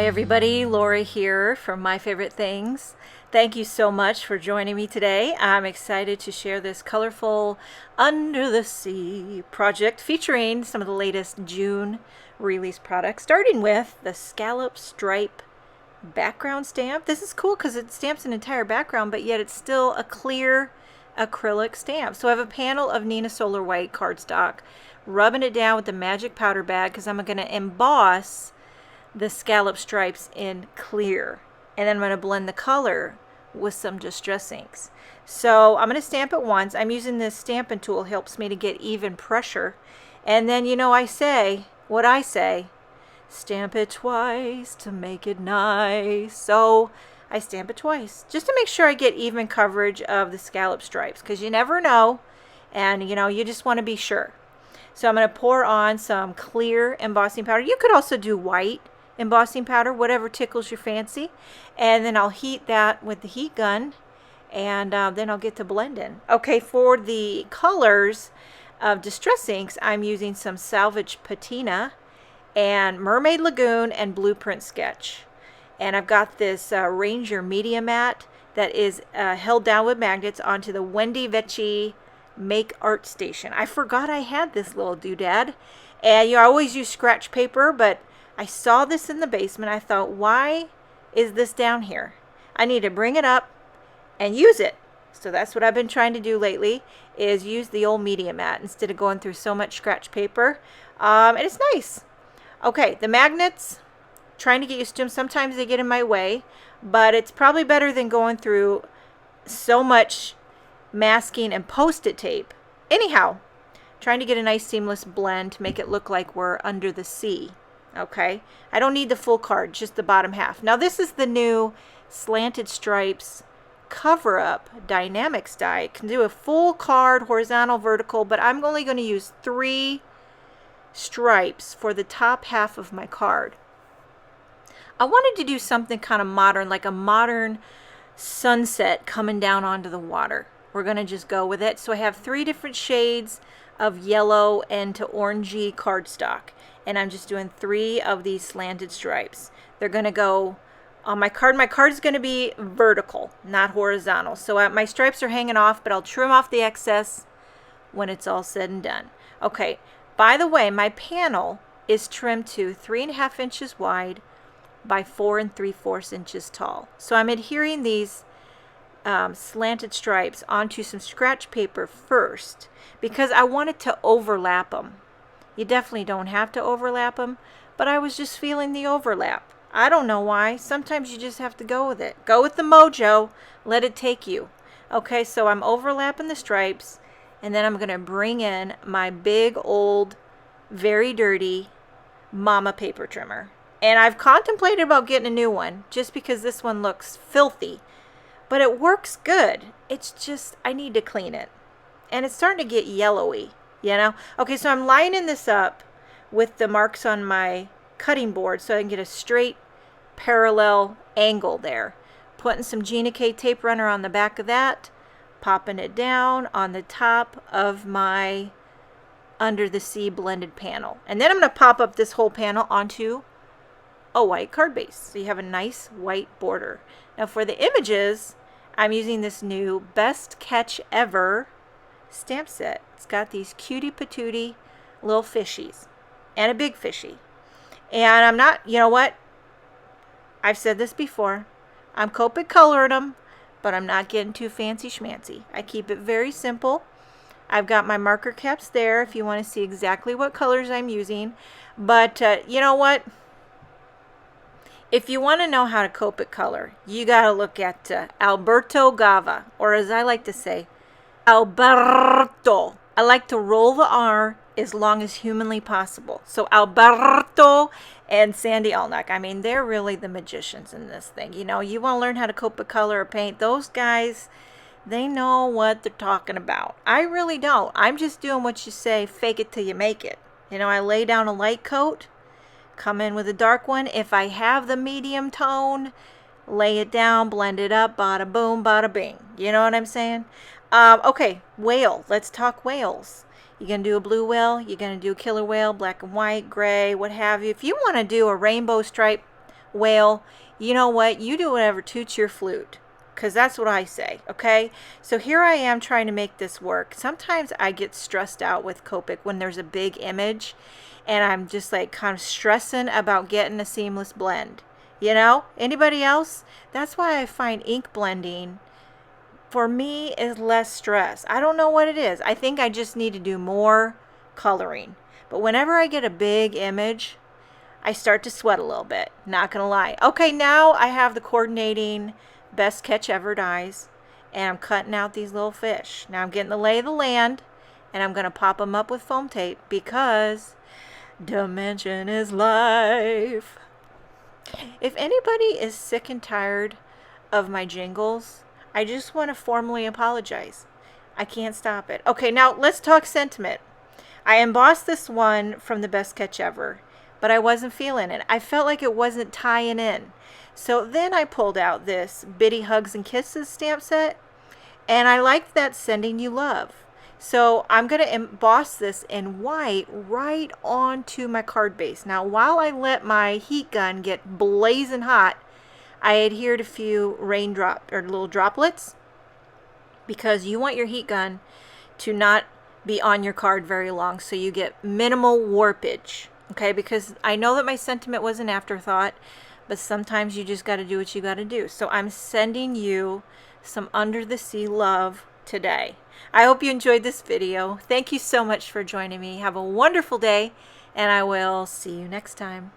everybody, Laura here from My Favorite Things. Thank you so much for joining me today. I'm excited to share this colorful Under the Sea project featuring some of the latest June release products, starting with the Scallop Stripe background stamp. This is cool because it stamps an entire background, but yet it's still a clear acrylic stamp. So I have a panel of Nina Solar White cardstock, rubbing it down with the magic powder bag because I'm going to emboss the scallop stripes in clear, and then I'm going to blend the color with some distress inks. So I'm going to stamp it once. I'm using this stamping tool, helps me to get even pressure, and then I say what I say, stamp it twice to make it nice. So I stamp it twice just to make sure I get even coverage of the scallop stripes, because you never know, and you just want to be sure. So I'm going to pour on some clear embossing powder. You could also do white embossing powder, whatever tickles your fancy, and then I'll heat that with the heat gun, and then I'll get to blending. Okay, for the colors of distress inks, I'm using some Salvage Patina and Mermaid Lagoon and Blueprint Sketch, and I've got this Ranger Media Mat that is held down with magnets onto the Wendy Vecchi Make Art Station. I forgot I had this little doodad, and I always use scratch paper, but I saw this in the basement. I thought, why is this down here? I need to bring it up and use it. So that's what I've been trying to do lately, is use the old media mat instead of going through so much scratch paper. And it's nice. Okay, the magnets, trying to get used to them. Sometimes they get in my way, but it's probably better than going through so much masking and post-it tape. Anyhow, trying to get a nice seamless blend to make it look like we're under the sea. Okay, I don't need the full card, just the bottom half. Now this is the new Slanted Stripes cover-up Die-namics die. It can do a full card, horizontal, vertical, but I'm only going to use 3 stripes for the top half of my card. I wanted to do something kind of modern, like a modern sunset coming down onto the water. We're going to just go with it. So I have 3 different shades of yellow and to orangey cardstock, and I'm just doing 3 of these slanted stripes. They're going to go on my card. My card is going to be vertical, not horizontal. So my stripes are hanging off, but I'll trim off the excess when it's all said and done. Okay, by the way, my panel is trimmed to 3.5 inches wide by 4 3/4 inches tall. So I'm adhering these slanted stripes onto some scratch paper first, because I wanted to overlap them. You definitely don't have to overlap them, but I was just feeling the overlap. I don't know why. Sometimes you just have to go with it. Go with the mojo. Let it take you. Okay, so I'm overlapping the stripes, and then I'm going to bring in my big old, very dirty Mama paper trimmer. And I've contemplated about getting a new one just because this one looks filthy, but it works good. It's just, I need to clean it. And it's starting to get yellowy, Okay, so I'm lining this up with the marks on my cutting board so I can get a straight parallel angle there. Putting some Gina K tape runner on the back of that, popping it down on the top of my Under the Sea blended panel. And then I'm going to pop up this whole panel onto a white card base, so you have a nice white border. Now for the images, I'm using this new Best Catch Ever stamp set. It's got these cutie patootie little fishies and a big fishy. And I'm not, I've said this before, I'm Copic coloring them, but I'm not getting too fancy schmancy. I keep it very simple. I've got my marker caps there if you want to see exactly what colors I'm using. But you know what? If you want to know how to Copic color, you got to look at Alberto Gava, or as I like to say, Alberto. I like to roll the R as long as humanly possible. So Alberto and Sandy Alnach, I mean, they're really the magicians in this thing. You want to learn how to Copic color or paint. Those guys, they know what they're talking about. I really don't. I'm just doing what you say, fake it till you make it. I lay down a light coat, come in with a dark one. If I have the medium tone, lay it down, blend it up, bada boom, bada bing. You know what I'm saying? Okay, whale. Let's talk whales. You're going to do a blue whale, you're going to do a killer whale, black and white, gray, what have you. If you want to do a rainbow stripe whale, you know what? You do whatever toots your flute, because that's what I say, okay? So here I am trying to make this work. Sometimes I get stressed out with Copic when there's a big image, and I'm just like kind of stressing about getting a seamless blend. You know? Anybody else? That's why I find ink blending for me is less stress. I don't know what it is. I think I just need to do more coloring. But whenever I get a big image, I start to sweat a little bit. Not gonna lie. Okay, now I have the coordinating Best Catch Ever dies, and I'm cutting out these little fish. Now I'm getting the lay of the land, and I'm gonna pop them up with foam tape because dimension is life. If anybody is sick and tired of my jingles, I just want to formally apologize. I can't stop it. Okay, now let's talk sentiment. I embossed this one from the Best Catch Ever, but I wasn't feeling it. I felt like it wasn't tying in. So then I pulled out this Bitty Hugs and Kisses stamp set, and I liked that Sending You Love. So I'm going to emboss this in white right onto my card base. Now, while I let my heat gun get blazing hot, I adhered a few raindrop or little droplets, because you want your heat gun to not be on your card very long, so you get minimal warpage. Okay, because I know that my sentiment was an afterthought, but sometimes you just got to do what you got to do. So I'm sending you some Under the Sea love today. I hope you enjoyed this video. Thank you so much for joining me. Have a wonderful day, and I will see you next time.